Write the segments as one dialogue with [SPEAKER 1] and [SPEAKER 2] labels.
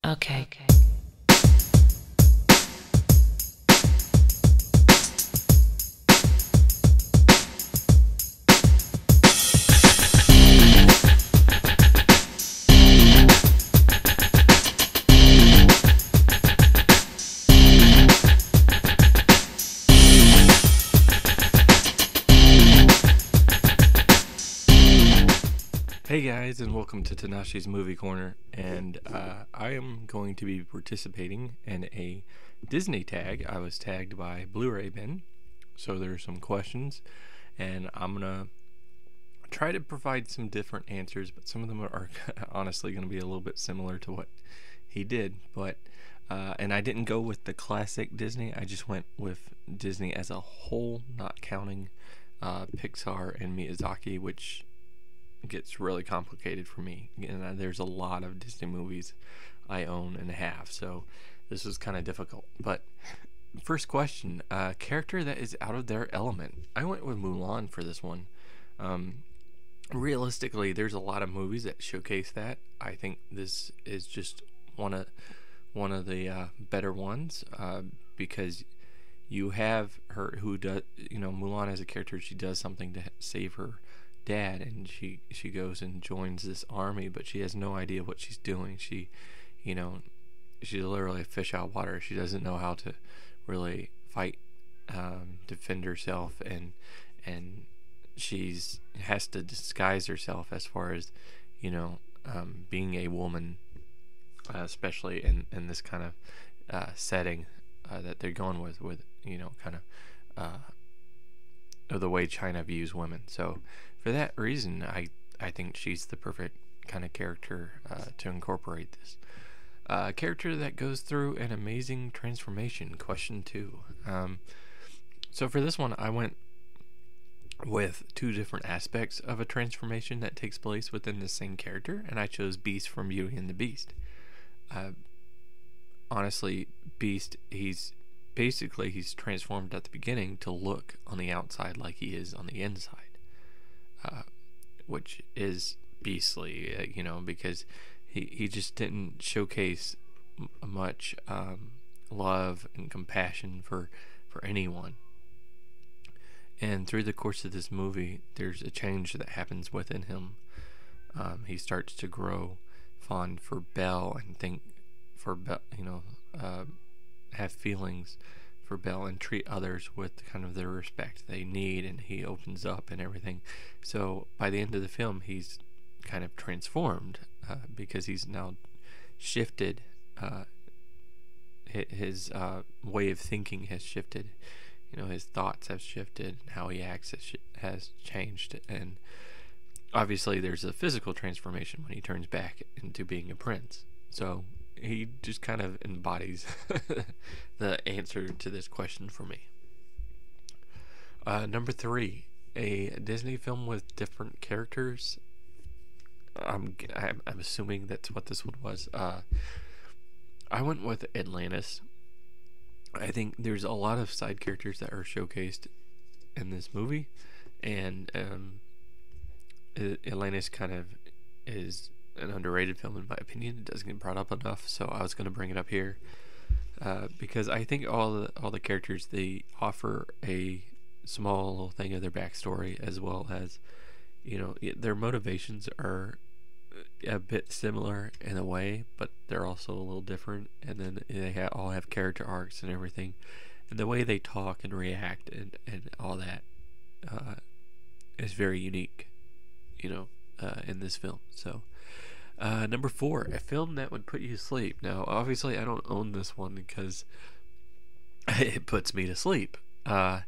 [SPEAKER 1] Okay.
[SPEAKER 2] Hey guys, and welcome to Tnashi's Movie Corner, and I am going to be participating in a Disney tag. I was tagged by Blu-ray Bin, so there are some questions, and I'm gonna try to provide some different answers, but some of them are honestly going to be a little bit similar to what he did. But and I didn't go with the classic Disney. I just went with Disney as a whole, not counting Pixar and Miyazaki, which gets really complicated for me, and there's a lot of Disney movies I own and have, so this was kind of difficult. But first question, character that is out of their element. I went with Mulan for this one. Realistically, there's a lot of movies that showcase that. I think this is just one of the better ones, because you have her who does, Mulan as a character. She does something to save her dad, and she goes and joins this army, but she has no idea what she's doing. She's literally a fish out of water. She doesn't know how to really fight, defend herself, and she's has to disguise herself as far as being a woman, especially in this kind of setting that they're going with kind of the way China views women. So for that reason, I think she's the perfect kind of character to incorporate this. Character that goes through an amazing transformation. Question 2. So for this one, I went with two different aspects of a transformation that takes place within the same character, and I chose Beast from Beauty and the Beast. Honestly, Beast, he's transformed at the beginning to look on the outside like he is on the inside, which is beastly, because he just didn't showcase much love and compassion for anyone. And through the course of this movie, there's a change that happens within him. He starts to grow fond for Belle and think for Belle, have feelings for Belle and treat others with kind of the respect they need, and he opens up and everything. So by the end of the film, he's kind of transformed, because he's now shifted. His way of thinking has shifted. His thoughts have shifted, and how he acts has changed. And obviously there's a physical transformation when he turns back into being a prince. So he just kind of embodies the answer to this question for me. Number 3, a Disney film with different characters. I'm assuming that's what this one was. I went with Atlantis. I think there's a lot of side characters that are showcased in this movie, and Atlantis kind of is an underrated film in my opinion. It doesn't get brought up enough, so I was going to bring it up here, because I think all the characters, they offer a small little thing of their backstory, as well as their motivations are a bit similar in a way, but they're also a little different. And then they all have character arcs and everything, and the way they talk and react and all that is very unique, in this film. So number 4, a film that would put you to sleep. Now obviously I don't own this one because it puts me to sleep, but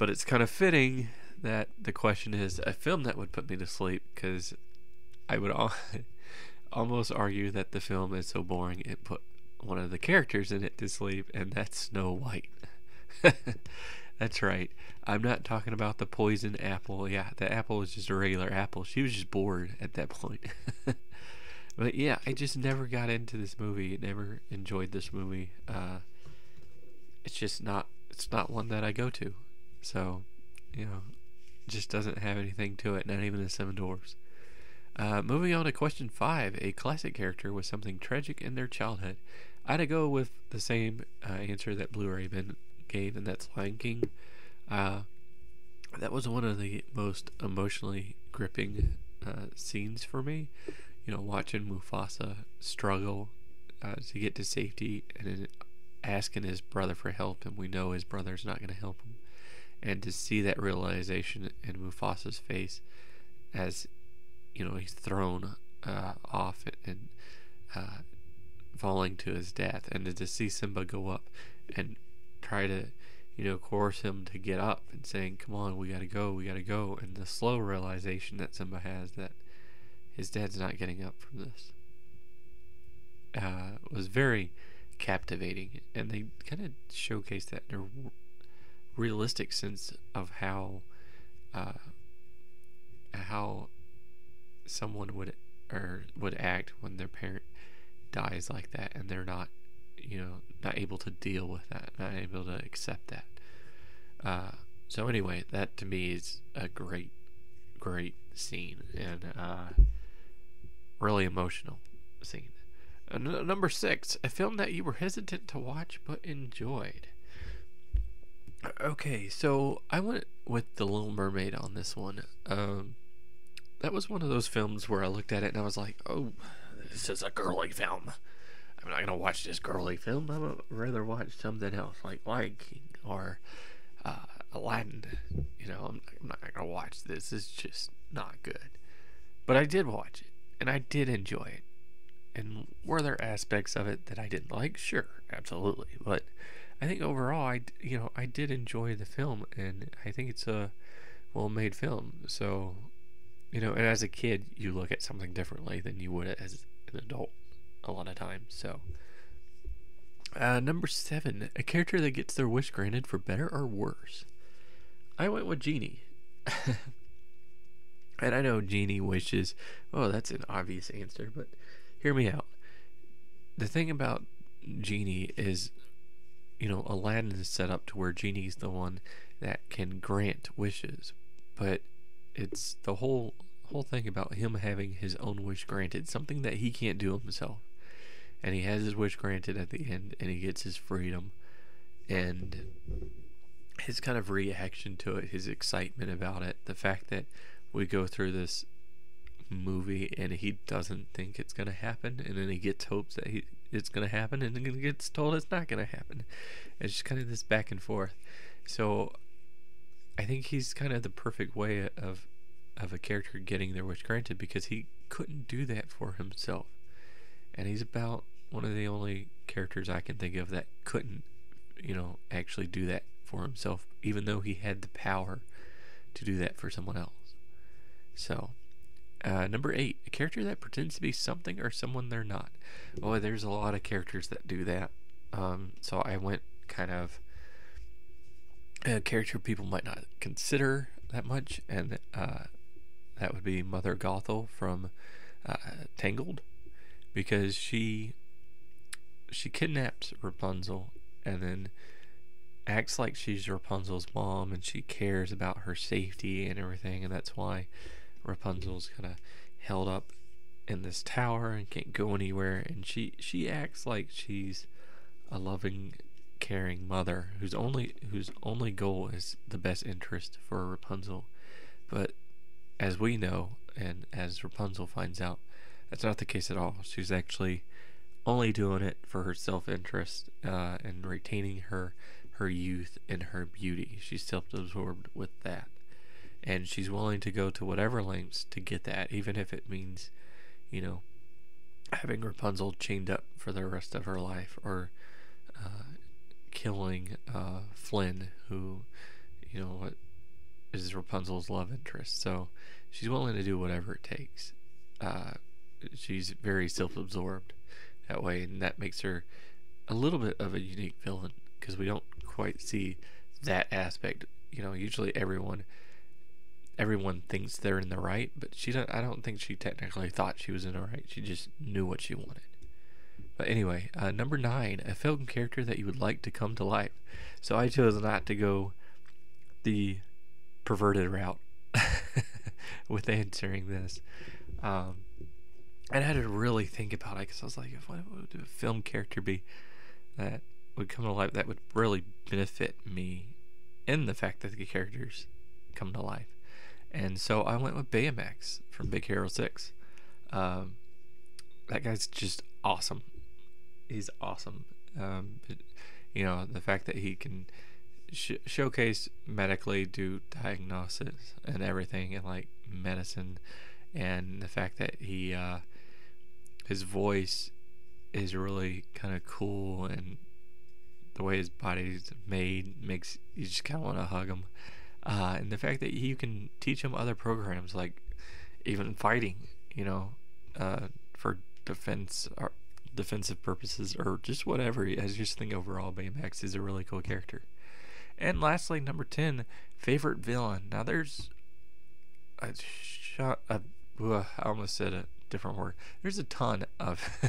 [SPEAKER 2] it's kind of fitting that the question is a film that would put me to sleep, because I would almost argue that the film is so boring it put one of the characters in it to sleep, and that's Snow White. That's right. I'm not talking about the poison apple. Yeah, the apple was just a regular apple. She was just bored at that point. But yeah, I just never got into this movie. Never enjoyed this movie. It's not one that I go to. So, it just doesn't have anything to it. Not even the Seven Dwarfs. Moving on to question 5. A classic character with something tragic in their childhood. I had to go with the same answer that Blue Raven gave, and that's Lion King. Uh, that was one of the most emotionally gripping scenes for me. Watching Mufasa struggle to get to safety and then asking his brother for help, and we know his brother's not going to help him. And to see that realization in Mufasa's face as he's thrown off and falling to his death, and to see Simba go up and try to coerce him to get up and saying, come on, we gotta go, and the slow realization that Simba has that his dad's not getting up from this was very captivating, and they kind of showcased that in a realistic sense of how someone would act when their parent dies like that, and they're not able to deal with that, not able to accept that. So anyway, that to me is a great scene, and really emotional scene. Number 6, a film that you were hesitant to watch but enjoyed. Okay, so I went with The Little Mermaid on this one. That was one of those films where I looked at it and I was like, oh, this is a girly film. I'm not going to watch this girly film. I would rather watch something else like Lion King or Aladdin. I'm not going to watch this. It's just not good. But I did watch it, and I did enjoy it. And were there aspects of it that I didn't like? Sure, absolutely. But I think overall, I did enjoy the film, and I think it's a well-made film. So, and as a kid, you look at something differently than you would as an adult a lot of times. So, number 7, a character that gets their wish granted for better or worse. I went with Genie. And I know Genie wishes, that's an obvious answer, but hear me out. The thing about Genie is, Aladdin is set up to where Genie's the one that can grant wishes, but it's the whole thing about him having his own wish granted, something that he can't do himself. And he has his wish granted at the end, and he gets his freedom, and his kind of reaction to it, his excitement about it, the fact that we go through this movie and he doesn't think it's going to happen, and then he gets hopes that it's going to happen, and then he gets told it's not going to happen. It's just kind of this back and forth. So I think he's kind of the perfect way of a character getting their wish granted, because he couldn't do that for himself, and he's about one of the only characters I can think of that couldn't actually do that for himself, even though he had the power to do that for someone else. So number 8, a character that pretends to be something or someone they're not. There's a lot of characters that do that. So I went kind of a character people might not consider that much, and that would be Mother Gothel from Tangled, because she kidnaps Rapunzel and then acts like she's Rapunzel's mom, and she cares about her safety and everything, and that's why Rapunzel's kind of held up in this tower and can't go anywhere, and she acts like she's a loving, caring mother whose only goal is the best interest for Rapunzel. But as we know, and as Rapunzel finds out, that's not the case at all. She's actually only doing it for her self-interest and retaining her youth and her beauty. She's self-absorbed with that, and she's willing to go to whatever lengths to get that, even if it means having Rapunzel chained up for the rest of her life, or killing Flynn, who is Rapunzel's love interest. So she's willing to do whatever it takes. She's very self-absorbed that way, and that makes her a little bit of a unique villain, because we don't quite see that aspect. Usually everyone thinks they're in the right, but I don't think she technically thought she was in the right. She just knew what she wanted. But anyway, number 9, a film character that you would like to come to life. So I chose not to go the perverted route with answering this. Um, and I had to really think about it because I was like, what would a film character be that would come to life that would really benefit me in the fact that the characters come to life? And so I went with Baymax from Big Hero 6. Um, that guy's just awesome. He's awesome. But, the fact that he can showcase medically, do diagnosis and everything, and like medicine, and the fact that he his voice is really kind of cool, and the way his body's made makes you just kind of want to hug him. And the fact that you can teach him other programs, like even fighting, for defensive purposes, or just whatever. I just think overall Baymax is a really cool character. And lastly, number 10, favorite villain. Now there's I almost said a different word. There's a ton of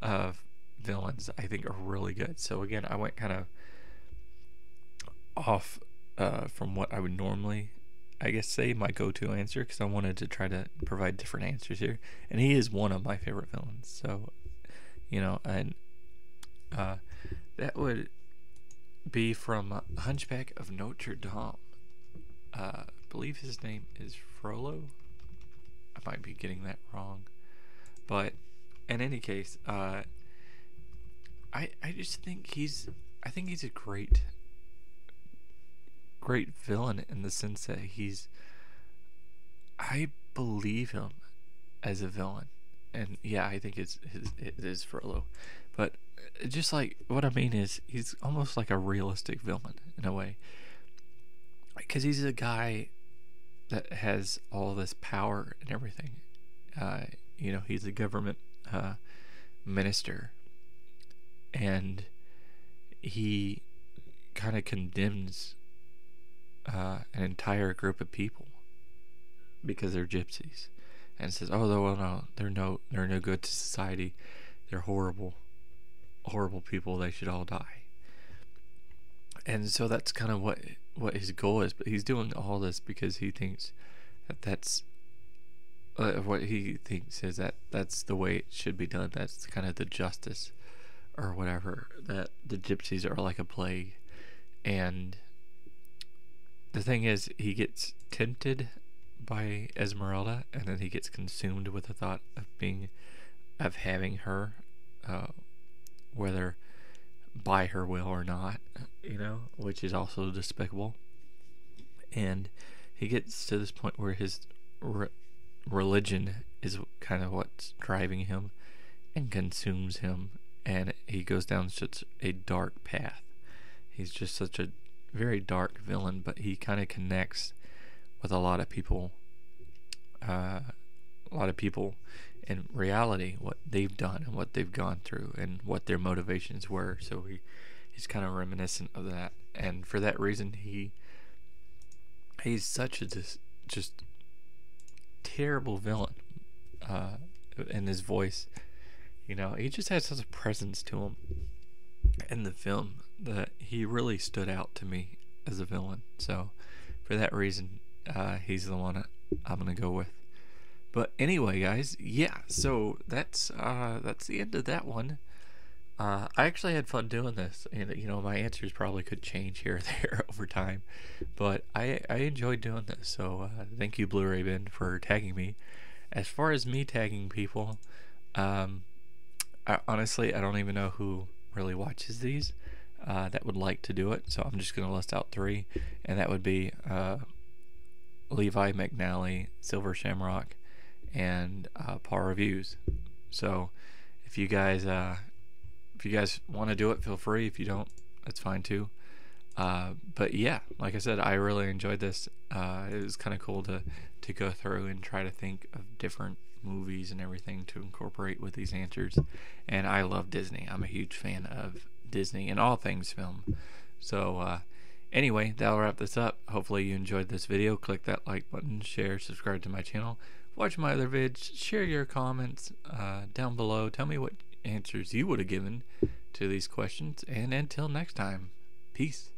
[SPEAKER 2] of villains I think are really good. So again, I went kind of off from what I would normally, I guess, say my go-to answer, because I wanted to try to provide different answers here. And he is one of my favorite villains. So, and that would be from Hunchback of Notre Dame. I believe his name is Frollo. I might be getting that wrong, but in any case, I just think he's a great villain, in the sense that I believe him as a villain. And yeah, I think it is Frollo. But just like, what I mean is, he's almost like a realistic villain in a way, because he's a guy that has all this power and everything. He's a government minister, and he kind of condemns an entire group of people because they're gypsies, and says, "Oh, no, they're no good to society. They're horrible people. They should all die." And so that's kind of what his goal is. But he's doing all this because he thinks that's what he thinks is that's the way it should be done. That's kind of the justice or whatever, that the gypsies are like a plague. And the thing is, he gets tempted by Esmeralda, and then he gets consumed with the thought of having her, whether by her will or not, which is also despicable. And he gets to this point where his religion is kind of what's driving him and consumes him, and he goes down such a dark path. He's just such a very dark villain, but he kind of connects with a lot of people in reality, what they've done and what they've gone through and what their motivations were. So he's kind of reminiscent of that, and for that reason he's such a just terrible villain. In his voice, he just has such a presence to him in the film that he really stood out to me as a villain. So for that reason, he's the one I'm gonna go with. But anyway, guys, yeah, so that's the end of that one. I actually had fun doing this, and my answers probably could change here or there over time, but I enjoyed doing this. So thank you, Blu-ray Bin, for tagging me. As far as me tagging people, honestly, I don't even know who really watches these that would like to do it. So I'm just gonna list out 3, and that would be Levi McNally, Silver Shamrock, and Paul Reviews. So if you guys want to do it, feel free. If you don't, that's fine too. But yeah, like I said, I really enjoyed this. It was kind of cool to go through and try to think of different movies and everything to incorporate with these answers. And I love Disney. I'm a huge fan of Disney and all things film. So anyway, that'll wrap this up. Hopefully you enjoyed this video. Click that like button, share, subscribe to my channel, watch my other vids, share your comments down below. Tell me what answers you would have given to these questions, and until next time, peace.